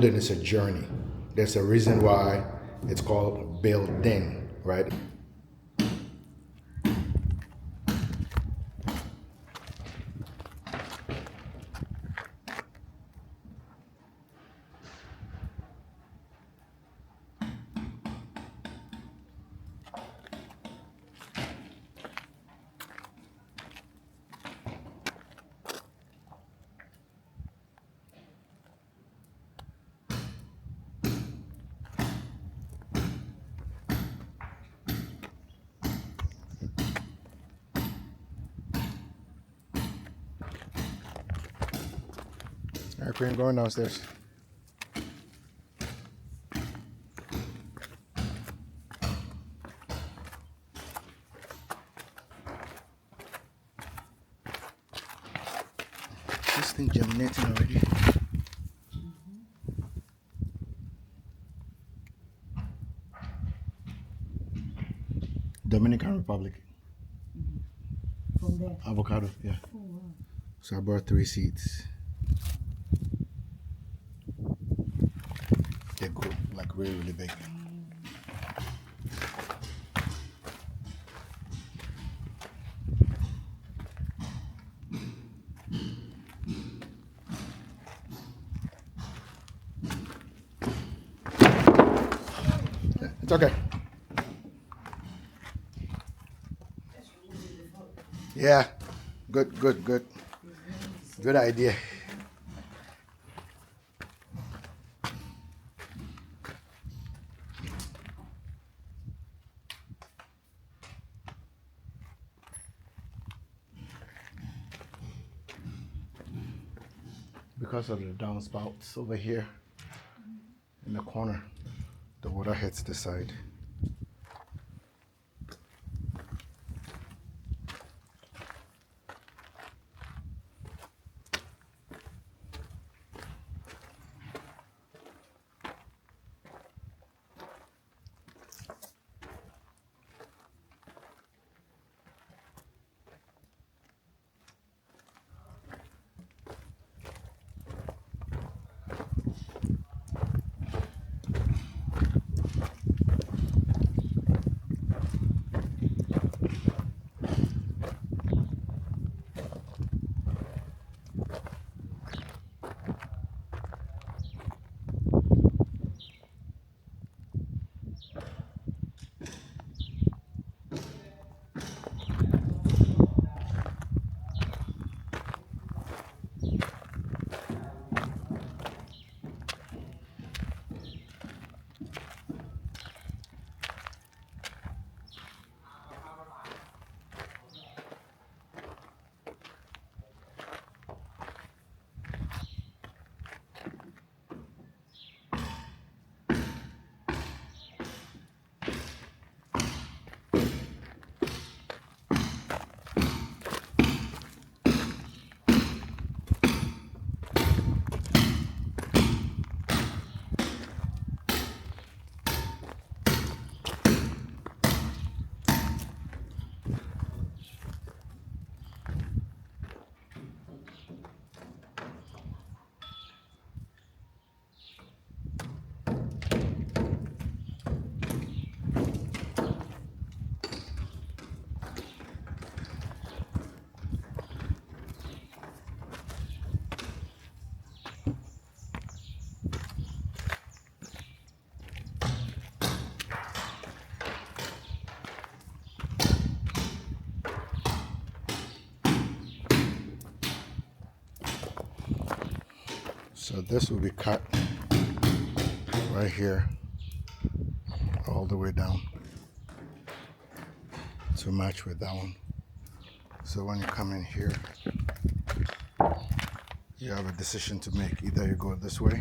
Then it's a journey. There's a reason why it's called building, right? All right, Queen, going downstairs. This thing germinating already. Dominican Republic. From there. Avocado, yeah. Oh, wow. So I bought 3 seeds. They grow like really, really big. It's okay. Yeah, good, good, good. Good idea. Because of the downspouts over here in the corner, the water hits the side. So this will be cut right here all the way down to match with that one. So when you come in here, you have a decision to make. Either you go this way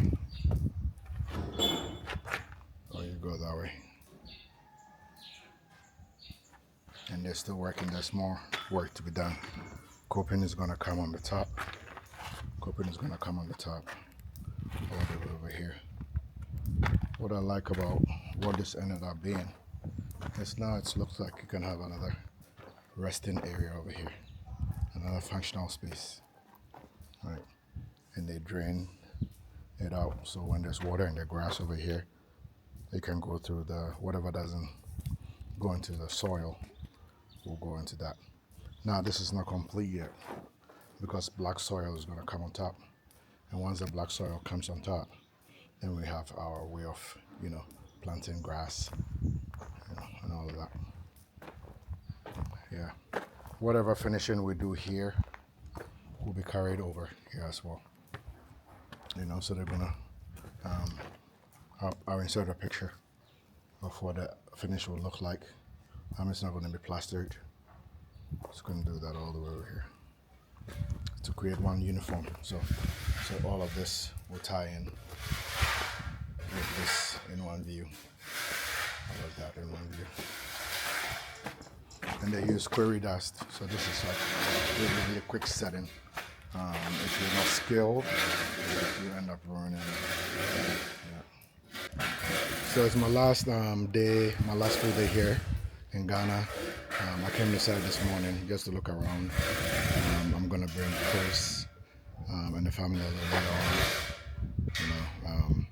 or you go that way. And they're still working. There's more work to be done. Coping is going to come on the top. Coping is going to come on the top all the way over here. What I like about what this ended up being is now it looks like you can have another resting area over here, another functional space, right? And they drain it out. So when there's water in the grass over here, it can go through the, whatever doesn't go into the soil will go into that. Now this is not complete yet because black soil is going to come on top. And once the black soil comes on top, then we have our way of, planting grass, and all of that. Yeah. Whatever finishing we do here will be carried over here as well. So they're gonna, I'll insert a picture of what the finish will look like. It's not gonna be plastered. It's gonna do that all the way over here to create one uniform. So all of this will tie in with this in one view. All of that in one view. And they use query dust, so this is like really a quick setting. If you're not skilled, you end up ruining it. Yeah. So it's my last day, my last full day here in Ghana. I came inside this morning just to look around. I'm gonna bring Chris and the family a little later on,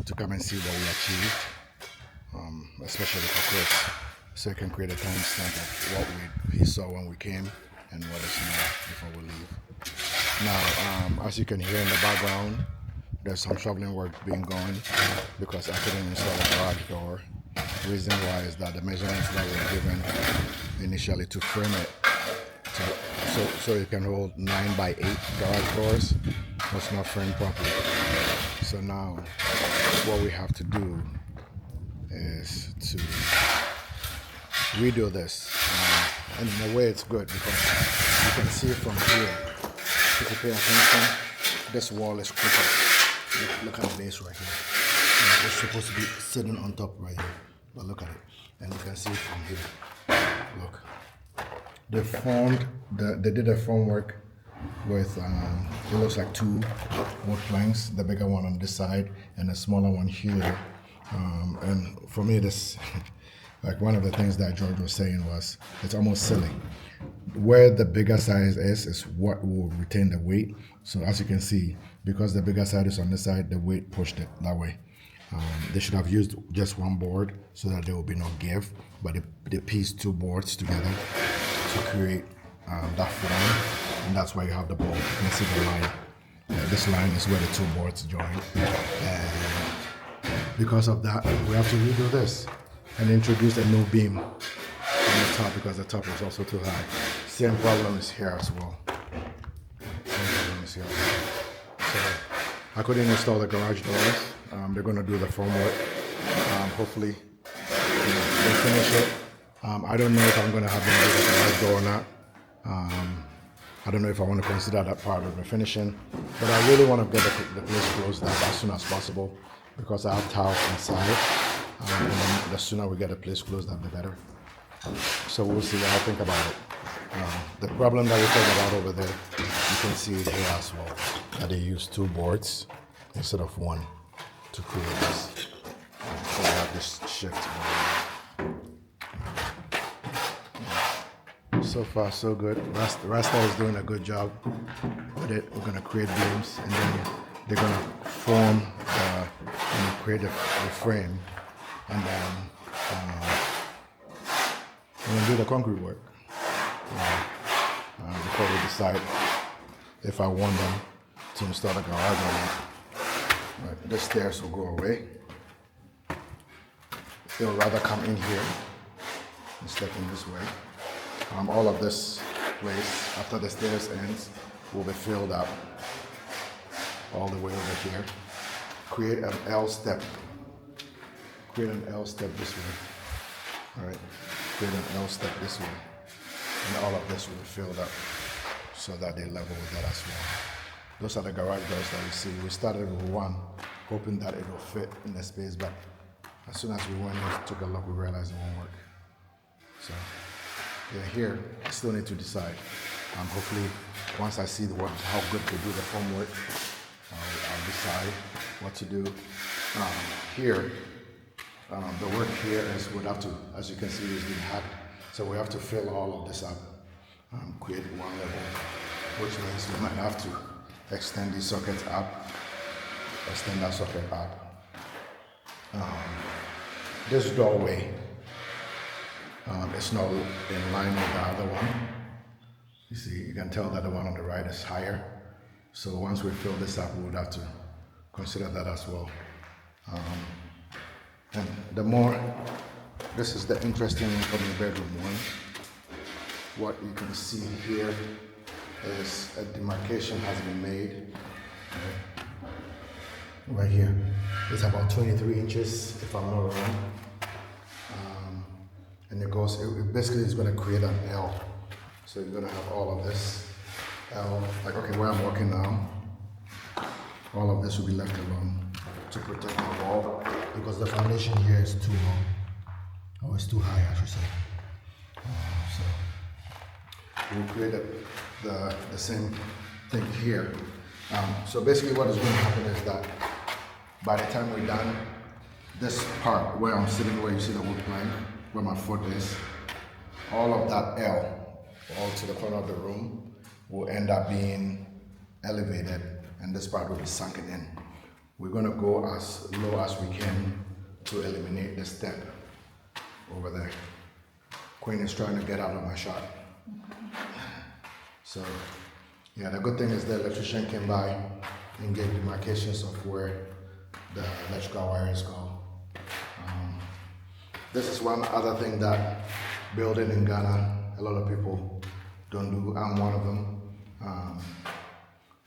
to come and see what we achieved, especially for Chris. So you can create a timestamp of what he saw when we came and what is now before we leave. Now, as you can hear in the background, there's some shoveling work being going because I couldn't install a garage door. The reason why is that the measurements that were given initially to frame it, so it can hold 9 by 8 garage doors, was not framed properly. So now, what we have to do is to redo this, and in a way it's good because you can see from here, if you pay attention, this wall is crooked. Look at the base right here. It's supposed to be sitting on top right here, but look at it, and you can see it from here. Look, they did a formwork with it looks like 2 wood planks, the bigger one on this side and the smaller one here, and for me this like one of the things that George was saying was it's almost silly. Where the bigger size is what will retain the weight. So as you can see, because the bigger side is on this side, the weight pushed it that way. They should have used just one board so that there will be no give, but they pieced 2 boards together to create that form, and that's why you have the board. You can see the line. This line is where the 2 boards join, and because of that, we have to redo this and introduce a no beam on the top because the top is also too high. Same problem is here as well. So I couldn't install the garage doors. They're going to do the formwork. Hopefully they finish it. I don't know if I'm going to have them do the garage door or not. I don't know if I want to consider that part of the finishing, but I really want to get the place closed up as soon as possible because I have tiles inside. And then the sooner we get the place closed up, the better. So we'll see what I think about it. The problem that we talked about over there, you can see it here as well. That they use 2 boards instead of 1 to create this. So we have this shift. So far, so good. Rasta is doing a good job with it. We're gonna create beams, and then they're gonna form, create the frame, and then we're gonna do the concrete work before we decide if I want them to install a garage or not. Right, the stairs will go away. They'll rather come in here and step in this way. All of this place, after the stairs ends, will be filled up all the way over here. Create an L step. Create an L step this way. All right, create an L step this way. And all of this will be filled up so that they level with that as well. Those are the garage doors that you see. We started with 1, hoping that it will fit in the space, but as soon as we went and took a look, we realized it won't work. So, yeah, here, I still need to decide. Hopefully, once I see how good they do the formwork, I'll decide what to do. Here, the work here is we'd have to, as you can see, is being hacked. So we have to fill all of this up, create 1 level, which means we might have to extend these sockets up, extend that socket up. This doorway is not in line with the other one. You see, you can tell that the one on the right is higher. So once we fill this up, we would have to consider that as well. And the more, this is the interesting from the bedroom one. What you can see here is a demarcation has been made right here. It's about 23 inches, if I'm not wrong. And it goes, it basically is going to create an L. So you're going to have all of this L, like okay, where I'm walking now, all of this will be left alone to protect the wall because the foundation here is too low, or it's too high, I should say. So we'll create the same thing here. So basically what is going to happen is that by the time we're done, this part where I'm sitting, where you see the wood plank, where my foot is, all of that L, all to the corner of the room, will end up being elevated and this part will be sunken in. We're going to go as low as we can to eliminate the step over there. Queen is trying to get out of my shot. So, yeah, the good thing is the electrician came by and gave demarcations of where the electrical wires go. This is one other thing that building in Ghana, a lot of people don't do. I'm one of them.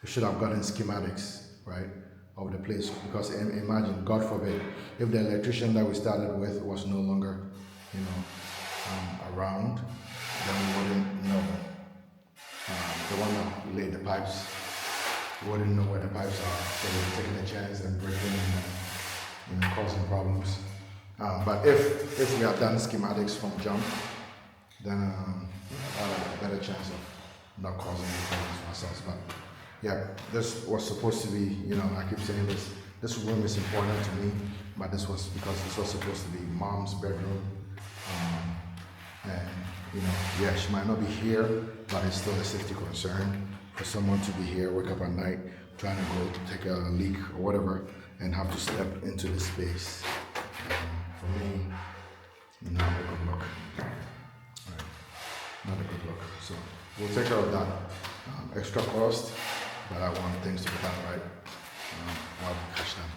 We should have gotten schematics, right, of the place because imagine, God forbid, if the electrician that we started with was no longer, around, then we wouldn't know. The one that laid the pipes, we wouldn't know where the pipes are, so we were taking a chance and breaking and causing problems. But if we have done schematics from jump, then we have a better chance of not causing any problems for ourselves. But yeah, this was supposed to be, I keep saying this room is important to me, but this was because this was supposed to be mom's bedroom. And yeah, she might not be here, but it's still a safety concern for someone to be here, wake up at night, trying to go to take a leak or whatever, and have to step into the space. For me, not a good look. Right. Not a good look. So we'll take care of that. Extra cost, but I want things to be done right. I'll catch them.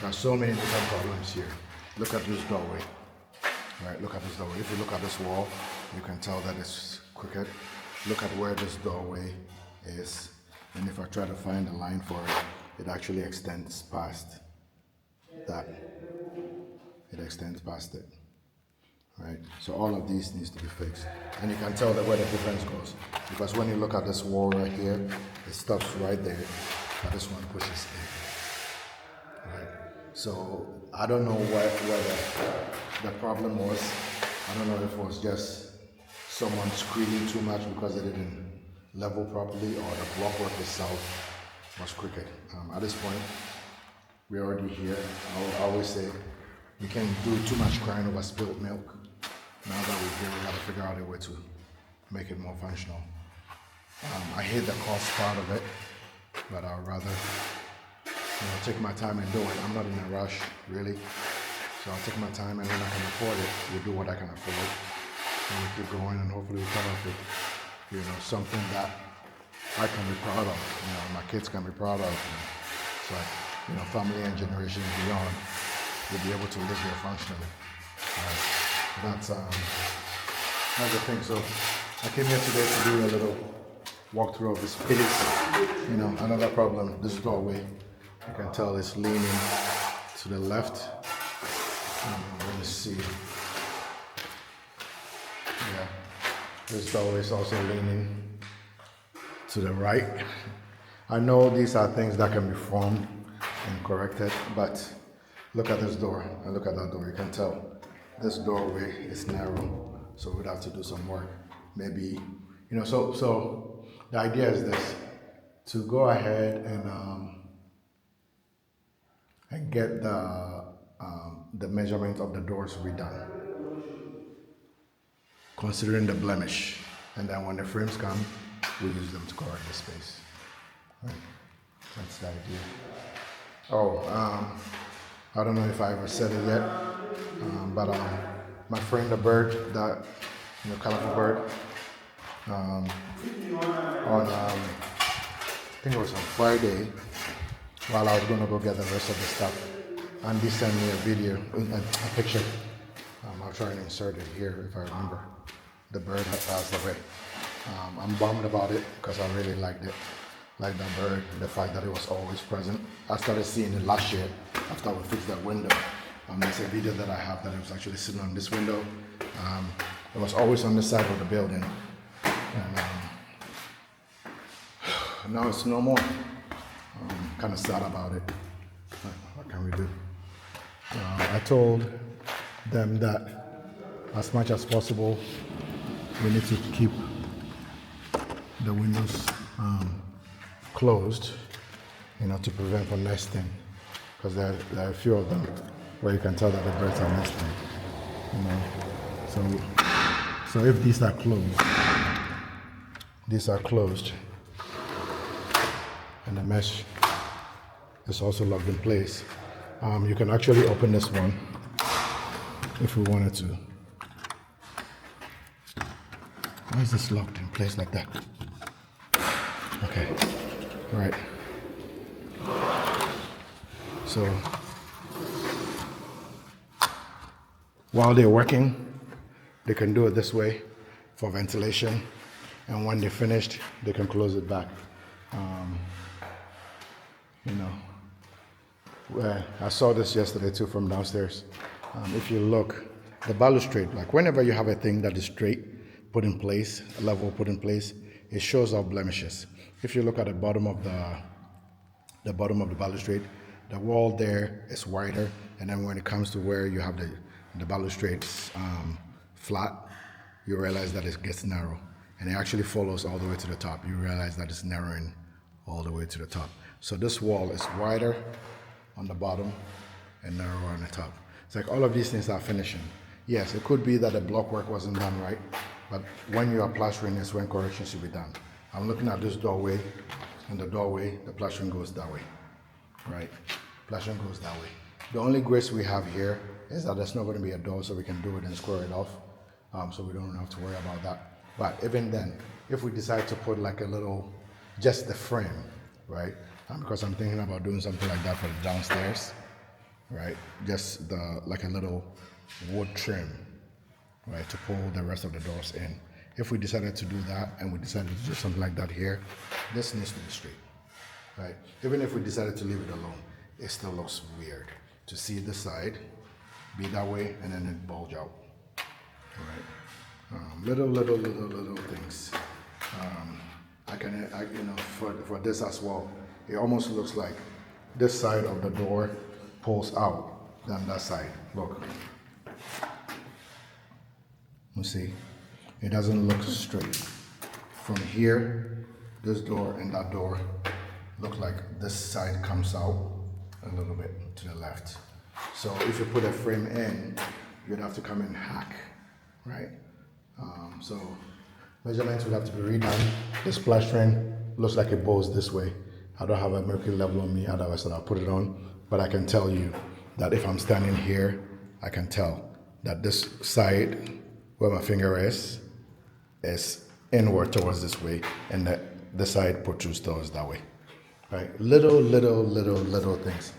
There are so many different problems here. Look at this doorway. Right, look at this doorway. If you look at this wall, you can tell that it's crooked. Look at where this doorway is. And if I try to find a line for it, it actually extends past that. It extends past it. Right? So all of these needs to be fixed. And you can tell that where the difference goes. Because when you look at this wall right here, it stops right there, but this one pushes in. Right? So I don't know where the problem was. I don't know if it was just someone screaming too much because they didn't level properly, or the blockwork itself was crooked. At this point, we're already here. I always say you can't do too much crying over spilled milk. Now that we're here, we got to figure out a way to make it more functional. I hate the cost part of it, but I'd rather take my time and do it. I'm not in a rush, really. So I'll take my time, and when I can afford it, we'll do what I can afford. And we keep going, and hopefully we come up with, something that I can be proud of. My kids can be proud of. So, family and generations beyond will be able to live here functionally. That's the thing. So I came here today to do a little walkthrough of the space. Another problem, this doorway, you can tell it's leaning to the left. Let me see. Yeah, this doorway is also leaning to the right. I know these are things that can be formed and corrected, but look at this door and look at that door. You can tell this doorway is narrow, so we'd have to do some work. Maybe, so the idea is this, to go ahead and get the measurement of the doors redone, considering the blemish. And then when the frames come, we use them to correct the space. Right. That's the idea. Oh, I don't know if I ever said it yet, but my friend the bird, that colorful bird, on I think it was on Friday, while I was gonna go get the rest of the stuff, Andy sent me a video, a picture. I'll try and insert it here if I remember. The bird had passed away. I'm bummed about it because I really liked it. Like that bird, the fact that it was always present. I started seeing it last year after we fixed that window. There's a video that I have that it was actually sitting on this window. It was always on the side of the building. And now it's no more. I'm kind of sad about it. What can we do? I told them that as much as possible, we need to keep the windows closed, to prevent from nesting, because there are a few of them where you can tell that the birds are nesting. So if these are closed, and the mesh is also locked in place, you can actually open this one if we wanted to. Why is this locked in place like that? Okay, right. So while they're working, they can do it this way for ventilation, and when they're finished, they can close it back. I saw this yesterday too from downstairs. If you look, the balustrade, like whenever you have a thing that is straight, put in place, a level put in place, it shows off blemishes. If you look at the bottom of the balustrade, the wall there is wider, and then when it comes to where you have the balustrade flat, you realize that it gets narrow, and it actually follows all the way to the top. You realize that it's narrowing all the way to the top. So this wall is wider on the bottom and narrower on the top. It's like all of these things are finishing. Yes, it could be that the block work wasn't done right, but when you are plastering is when corrections should be done. I'm looking at this doorway, and the doorway, the plastering goes that way, right? Plastering goes that way. The only grace we have here is that there's not going to be a door, so we can do it and square it off, so we don't have to worry about that. But even then, if we decide to put like a little, just the frame, right? Because I'm thinking about doing something like that for the downstairs, right? Just like a little wood trim, right, to pull the rest of the doors in. If we decided to do that, and we decided to do something like that here, this needs to be straight, right? Even if we decided to leave it alone, it still looks weird to see this side be that way and then it bulge out, right? Little things. For this as well, it almost looks like this side of the door pulls out than that side. Look. You see, it doesn't look straight. From here, this door and that door look like this side comes out a little bit to the left. So if you put a frame in, you'd have to come and hack, right? So measurements would have to be redone. This plastering looks like it bows this way. I don't have a mercury level on me, otherwise I'll put it on. But I can tell you that if I'm standing here, I can tell that this side where my finger is inward towards this way, and that the side protrudes towards that way. Right? Little things,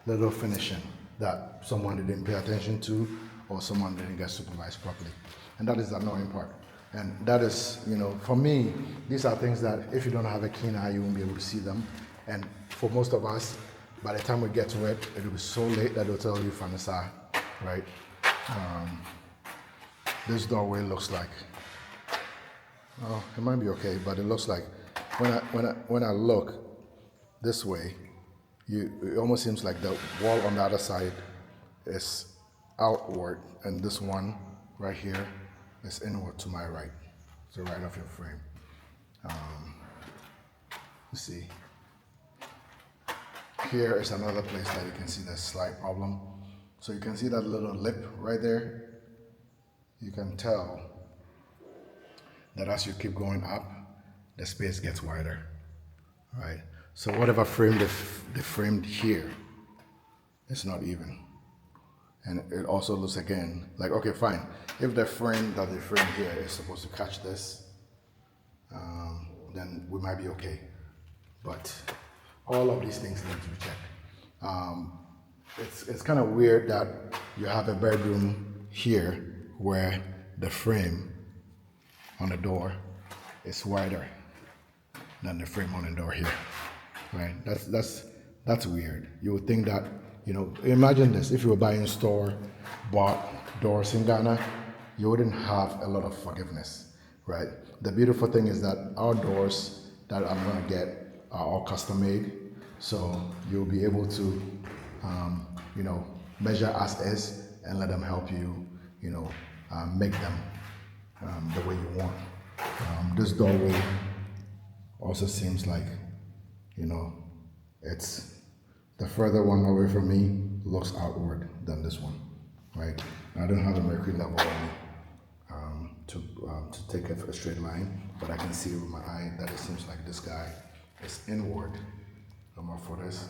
little finishing that someone didn't pay attention to or someone didn't get supervised properly. And that is the annoying part. And that is, for me, these are things that if you don't have a keen eye, you won't be able to see them. And for most of us, by the time we get to it, it will be so late that it'll tell you Fanasa, right? This doorway looks like, it might be okay, but it looks like when I look this way, it almost seems like the wall on the other side is outward, and this one right here is inward to my right, to the right of your frame. You see, here is another place that you can see the slight problem. So you can see that little lip right there. You can tell that as you keep going up, the space gets wider, right? So whatever frame they framed here, it's not even. And it also looks again like, okay, fine. If the frame that they framed here is supposed to catch this, then we might be okay. But all of these things need to be checked. It's kind of weird that you have a bedroom here where the frame on the door is wider than the frame on the door here, right? That's weird. You would think that, imagine this: if you were buying store-bought doors in Ghana, you wouldn't have a lot of forgiveness, right? The beautiful thing is that our doors that I'm gonna get are all custom made, so you'll be able to, measure as is and let them help you, make them the way you want. This doorway also seems like, it's the further one away from me looks outward than this one, right? I don't have a mercury level on me to take a straight line, but I can see with my eye that it seems like this guy is inward on my footers,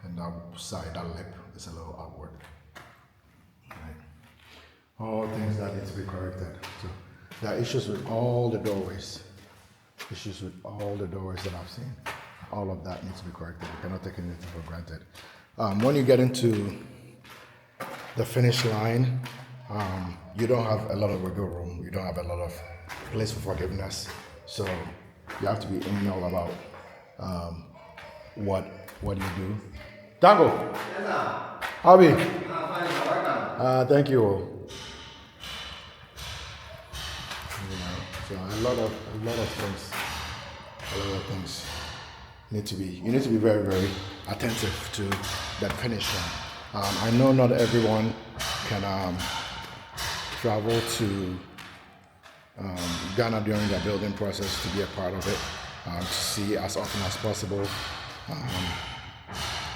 and that side, that lip, is a little outward. Right? All things that need to be corrected. So there are issues with all the doorways. Issues with all the doorways that I've seen. All of that needs to be corrected. You cannot take anything for granted. When you get into the finish line, you don't have a lot of wiggle room. You don't have a lot of place for forgiveness. So you have to be anal about what you do. Tango. Yes, sir. Hobby. Fine, sir. Welcome. Thank you. So a lot of things you need to be very, very attentive to that finish line. I know not everyone can travel to Ghana during the building process to be a part of it, to see as often as possible.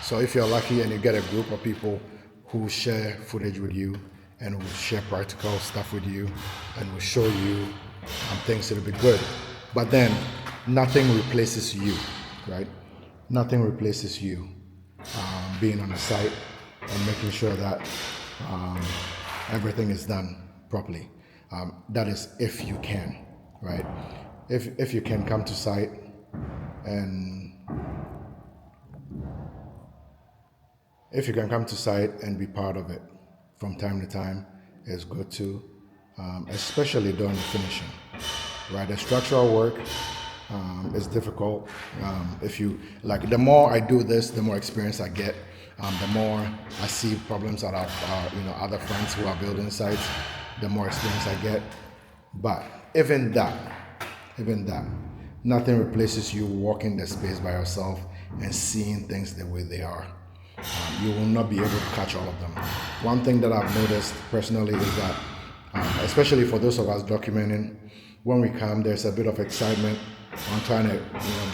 So if you're lucky and you get a group of people who share footage with you and will share practical stuff with you and will show you things that'll be good. But then nothing replaces you, right? Nothing replaces you being on the site and making sure that everything is done properly. That is if you can, right? If you can come to site and be part of it from time to time, is good too, especially during the finishing, right? The structural work is difficult. If you like, the more I do this, the more experience I get. The more I see problems that other friends who are building sites, the more experience I get. But even that, nothing replaces you walking the space by yourself and seeing things the way they are. You will not be able to catch all of them. One thing that I've noticed personally is that, especially for those of us documenting, when we come, there's a bit of excitement on trying to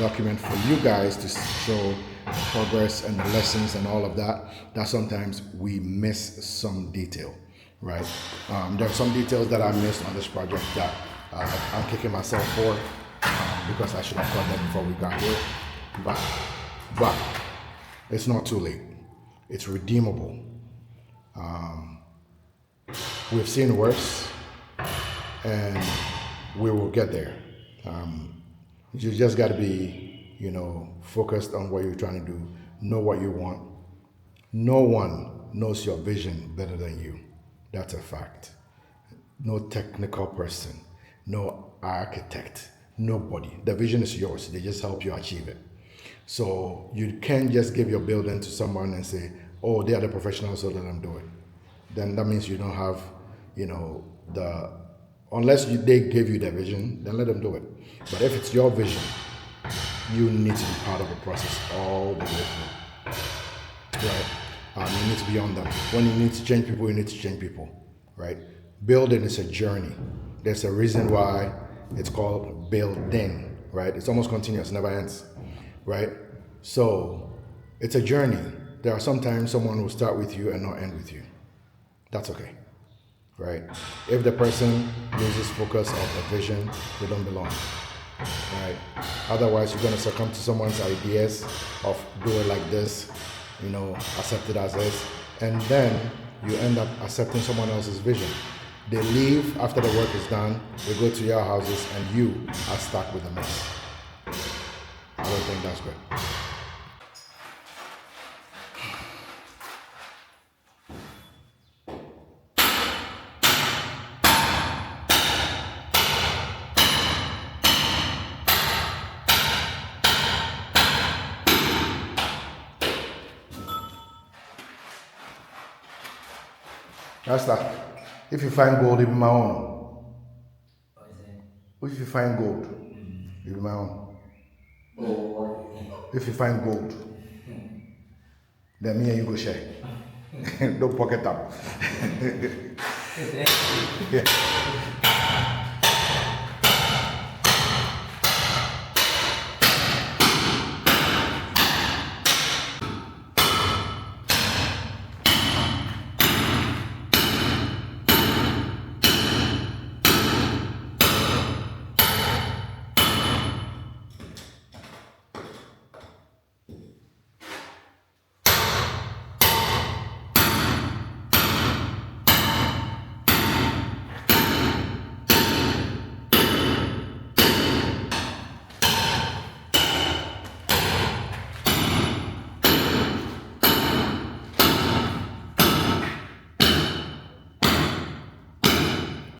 document for you guys to show the progress and the lessons and all of that sometimes we miss some detail, right? There are some details that I missed on this project that I'm kicking myself for because I should have caught them before we got here. But it's not too late. It's redeemable. We've seen worse, and we will get there. You just got to be, focused on what you're trying to do. Know what you want. No one knows your vision better than you. That's a fact. No technical person, no architect, nobody. The vision is yours. They just help you achieve it. So you can't just give your building to someone and say, oh, they are the professionals, so let them do it. Then that means you don't have, unless they gave you the vision, then let them do it. But if it's your vision, you need to be part of the process all the way through. Right? You need to be on them. When you need to change people, you need to change people. Right? Building is a journey. There's a reason why it's called building. Right? It's almost continuous, never ends. Right? So it's a journey. There are sometimes someone will start with you and not end with you. That's okay. Right? If the person loses focus of the vision, they don't belong. Right. Otherwise, you're gonna succumb to someone's ideas of do it like this, accept it as is, and then you end up accepting someone else's vision. They leave after the work is done. They go to your houses, and you are stuck with the mess. I don't think that's good. Rasta, if you find gold, it be my own. If you find gold, it be my own. If you find gold, then me and you go share. Don't pocket up. Yeah.